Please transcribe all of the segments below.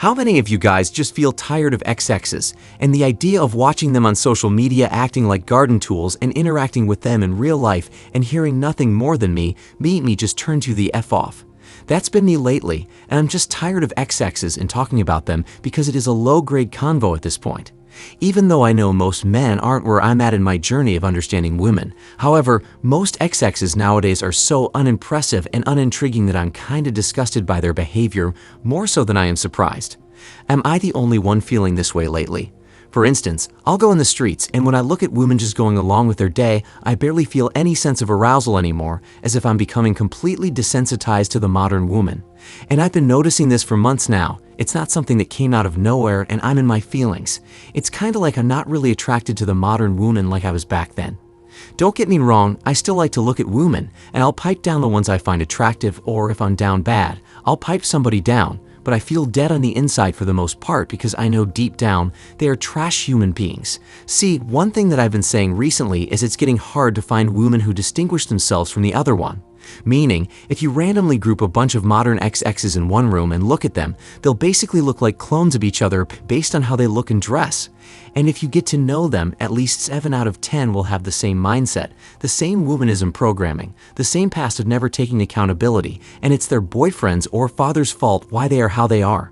How many of you guys just feel tired of XXs and the idea of watching them on social media acting like garden tools and interacting with them in real life and hearing nothing more than me just turns you the F off? That's been me lately, and I'm just tired of XXs and talking about them because it is a low-grade convo at this point. Even though I know most men aren't where I'm at in my journey of understanding women. However, most XXs nowadays are so unimpressive and unintriguing that I'm kinda disgusted by their behavior, more so than I am surprised. Am I the only one feeling this way lately? For instance, I'll go in the streets, and when I look at women just going along with their day, I barely feel any sense of arousal anymore, as if I'm becoming completely desensitized to the modern woman. And I've been noticing this for months now. It's not something that came out of nowhere, and I'm in my feelings. It's kinda like I'm not really attracted to the modern woman like I was back then. Don't get me wrong, I still like to look at women, and I'll pipe down the ones I find attractive, or if I'm down bad, I'll pipe somebody down. But I feel dead on the inside for the most part because I know deep down they are trash human beings. See, one thing that I've been saying recently is it's getting hard to find women who distinguish themselves from the other one. Meaning, if you randomly group a bunch of modern XXs in one room and look at them, they'll basically look like clones of each other based on how they look and dress. And if you get to know them, at least 7 out of 10 will have the same mindset, the same womanism programming, the same past of never taking accountability, and it's their boyfriend's or father's fault why they are how they are.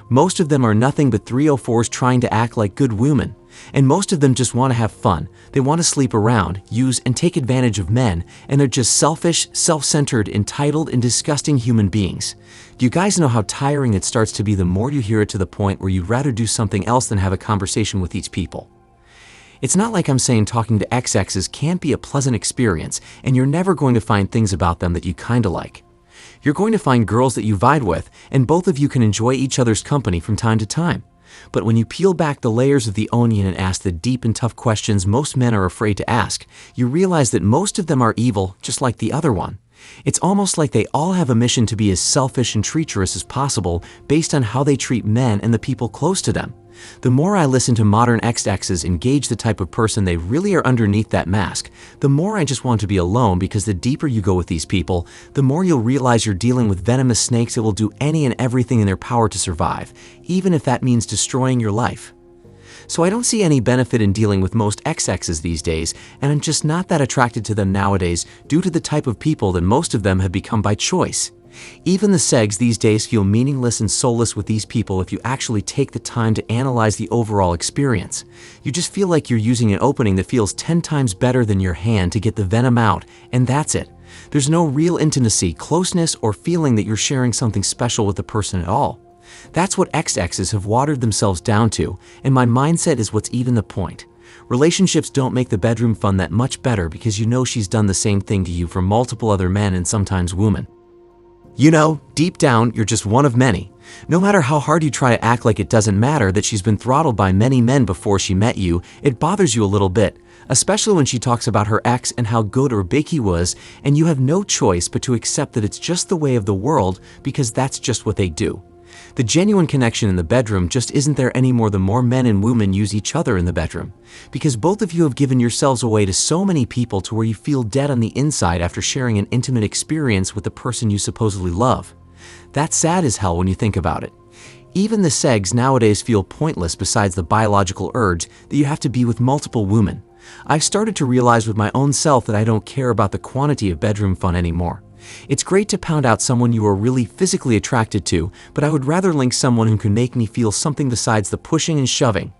Most of them are nothing but 304s trying to act like good women. And most of them just want to have fun. They want to sleep around, use, and take advantage of men, and they're just selfish, self-centered, entitled, and disgusting human beings. Do you guys know how tiring it starts to be the more you hear it to the point where you'd rather do something else than have a conversation with these people? It's not like I'm saying talking to XXs can't be a pleasant experience, and you're never going to find things about them that you kinda like. You're going to find girls that you vibe with, and both of you can enjoy each other's company from time to time. But when you peel back the layers of the onion and ask the deep and tough questions most men are afraid to ask, you realize that most of them are evil, just like the other one. It's almost like they all have a mission to be as selfish and treacherous as possible based on how they treat men and the people close to them. The more I listen to modern XXs and gauge the type of person they really are underneath that mask, the more I just want to be alone, because the deeper you go with these people, the more you'll realize you're dealing with venomous snakes that will do any and everything in their power to survive, even if that means destroying your life. So I don't see any benefit in dealing with most XXs these days, and I'm just not that attracted to them nowadays due to the type of people that most of them have become by choice. Even the segs these days feel meaningless and soulless with these people if you actually take the time to analyze the overall experience. You just feel like you're using an opening that feels 10 times better than your hand to get the venom out, and that's it. There's no real intimacy, closeness, or feeling that you're sharing something special with the person at all. That's what XXs have watered themselves down to, and my mindset is what's even the point. Relationships don't make the bedroom fun that much better because you know she's done the same thing to you for multiple other men and sometimes women. You know, deep down, you're just one of many. No matter how hard you try to act like it doesn't matter that she's been throttled by many men before she met you, it bothers you a little bit, especially when she talks about her ex and how good or big he was, and you have no choice but to accept that it's just the way of the world because that's just what they do. The genuine connection in the bedroom just isn't there anymore the more men and women use each other in the bedroom, because both of you have given yourselves away to so many people to where you feel dead on the inside after sharing an intimate experience with the person you supposedly love. That's sad as hell when you think about it. Even the segs nowadays feel pointless besides the biological urge that you have to be with multiple women. I've started to realize with my own self that I don't care about the quantity of bedroom fun anymore. It's great to pound out someone you are really physically attracted to, but I would rather link someone who can make me feel something besides the pushing and shoving.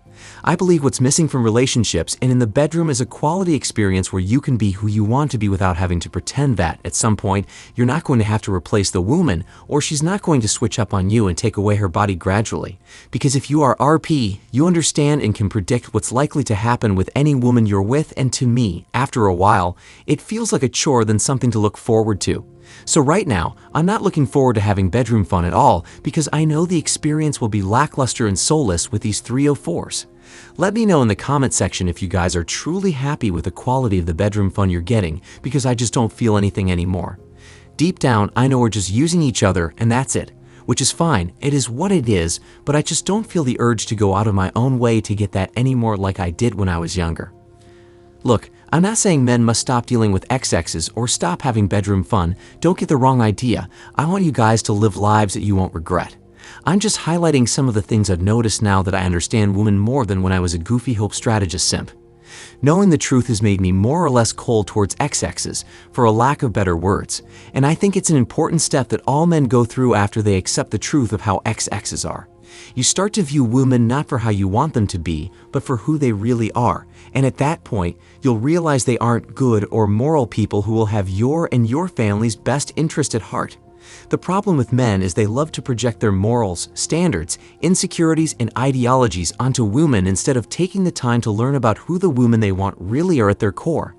I believe what's missing from relationships and in the bedroom is a quality experience where you can be who you want to be without having to pretend that, at some point, you're not going to have to replace the woman, or she's not going to switch up on you and take away her body gradually. Because if you are RP, you understand and can predict what's likely to happen with any woman you're with, and to me, after a while, it feels like a chore than something to look forward to. So right now, I'm not looking forward to having bedroom fun at all because I know the experience will be lackluster and soulless with these 304s. Let me know in the comment section if you guys are truly happy with the quality of the bedroom fun you're getting, because I just don't feel anything anymore. Deep down, I know we're just using each other and that's it, which is fine, it is what it is, but I just don't feel the urge to go out of my own way to get that anymore like I did when I was younger. Look, I'm not saying men must stop dealing with XXs or stop having bedroom fun. Don't get the wrong idea. I want you guys to live lives that you won't regret. I'm just highlighting some of the things I've noticed now that I understand women more than when I was a goofy hope strategist simp. Knowing the truth has made me more or less cold towards ex-exes, for a lack of better words, and I think it's an important step that all men go through after they accept the truth of how ex-exes are. You start to view women not for how you want them to be, but for who they really are, and at that point, you'll realize they aren't good or moral people who will have your and your family's best interest at heart. The problem with men is they love to project their morals, standards, insecurities, and ideologies onto women instead of taking the time to learn about who the women they want really are at their core.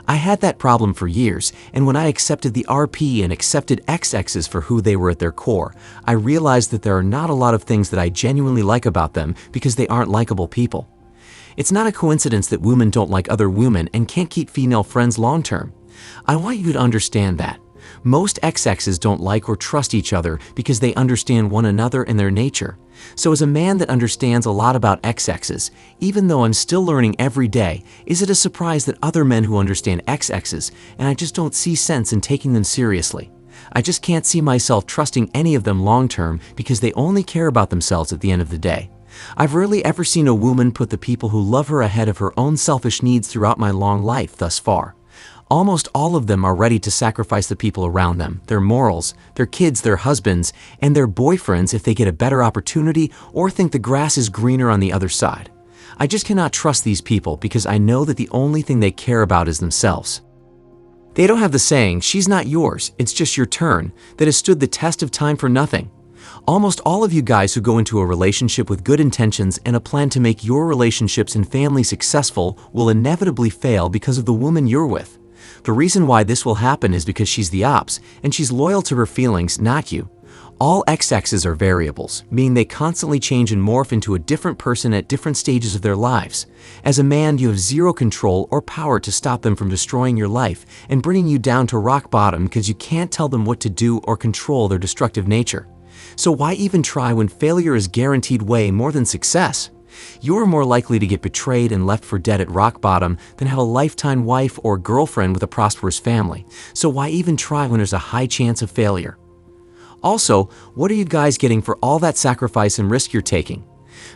I had that problem for years, and when I accepted the RP and accepted ex-exes for who they were at their core, I realized that there are not a lot of things that I genuinely like about them because they aren't likable people. It's not a coincidence that women don't like other women and can't keep female friends long-term. I want you to understand that. Most ex-exes don't like or trust each other because they understand one another and their nature. So as a man that understands a lot about ex-exes, even though I'm still learning every day, is it a surprise that other men who understand ex-exes, and I just don't see sense in taking them seriously? I just can't see myself trusting any of them long-term because they only care about themselves at the end of the day. I've rarely ever seen a woman put the people who love her ahead of her own selfish needs throughout my long life thus far. Almost all of them are ready to sacrifice the people around them, their morals, their kids, their husbands, and their boyfriends if they get a better opportunity or think the grass is greener on the other side. I just cannot trust these people because I know that the only thing they care about is themselves. They don't have the saying, "She's not yours, it's just your turn," that has stood the test of time for nothing. Almost all of you guys who go into a relationship with good intentions and a plan to make your relationships and family successful will inevitably fail because of the woman you're with. The reason why this will happen is because she's the ops, and she's loyal to her feelings, not you. All ex-exes are variables, meaning they constantly change and morph into a different person at different stages of their lives. As a man, you have zero control or power to stop them from destroying your life and bringing you down to rock bottom because you can't tell them what to do or control their destructive nature. So why even try when failure is guaranteed way more than success? You are more likely to get betrayed and left for dead at rock bottom than have a lifetime wife or girlfriend with a prosperous family. So why even try when there's a high chance of failure? Also, what are you guys getting for all that sacrifice and risk you're taking?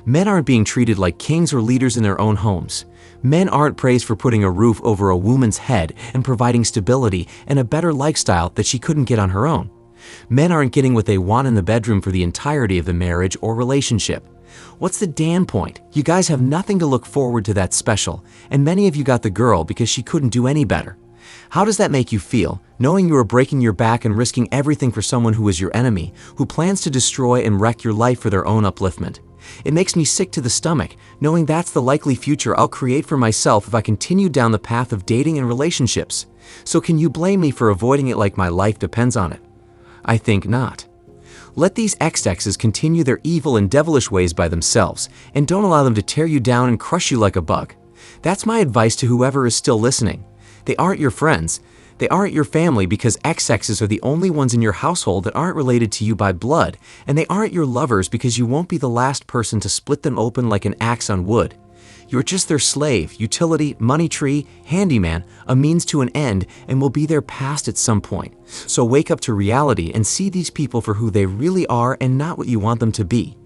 Men aren't being treated like kings or leaders in their own homes. Men aren't praised for putting a roof over a woman's head and providing stability and a better lifestyle that she couldn't get on her own. Men aren't getting what they want in the bedroom for the entirety of the marriage or relationship. What's the damn point? You guys have nothing to look forward to that's special, and many of you got the girl because she couldn't do any better. How does that make you feel, knowing you are breaking your back and risking everything for someone who is your enemy, who plans to destroy and wreck your life for their own upliftment? It makes me sick to the stomach, knowing that's the likely future I'll create for myself if I continue down the path of dating and relationships. So can you blame me for avoiding it like my life depends on it? I think not. Let these ex-exes continue their evil and devilish ways by themselves, and don't allow them to tear you down and crush you like a bug. That's my advice to whoever is still listening. They aren't your friends. They aren't your family because ex-exes are the only ones in your household that aren't related to you by blood, and they aren't your lovers because you won't be the last person to split them open like an axe on wood. You're just their slave, utility, money tree, handyman, a means to an end, and will be their past at some point. So wake up to reality and see these people for who they really are and not what you want them to be.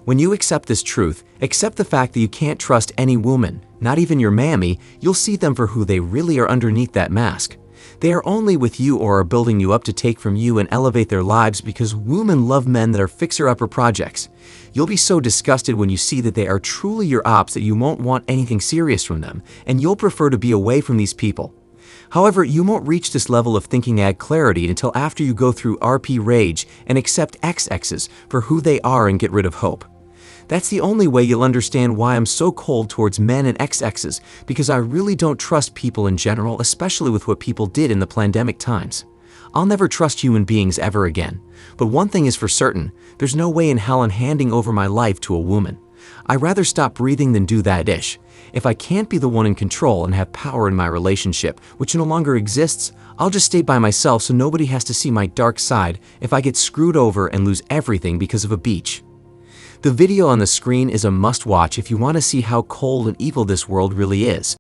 When you accept this truth, accept the fact that you can't trust any woman, not even your mammy, you'll see them for who they really are underneath that mask. They are only with you or are building you up to take from you and elevate their lives because women love men that are fixer-upper projects. You'll be so disgusted when you see that they are truly your ops that you won't want anything serious from them, and you'll prefer to be away from these people. However, you won't reach this level of thinking ad clarity until after you go through RP rage and accept ex-exes for who they are and get rid of hope. That's the only way you'll understand why I'm so cold towards men and ex-exes, because I really don't trust people in general, especially with what people did in the pandemic times. I'll never trust human beings ever again. But one thing is for certain, there's no way in hell I'm handing over my life to a woman. I'd rather stop breathing than do that ish. If I can't be the one in control and have power in my relationship, which no longer exists, I'll just stay by myself so nobody has to see my dark side if I get screwed over and lose everything because of a beach. The video on the screen is a must-watch if you want to see how cold and evil this world really is.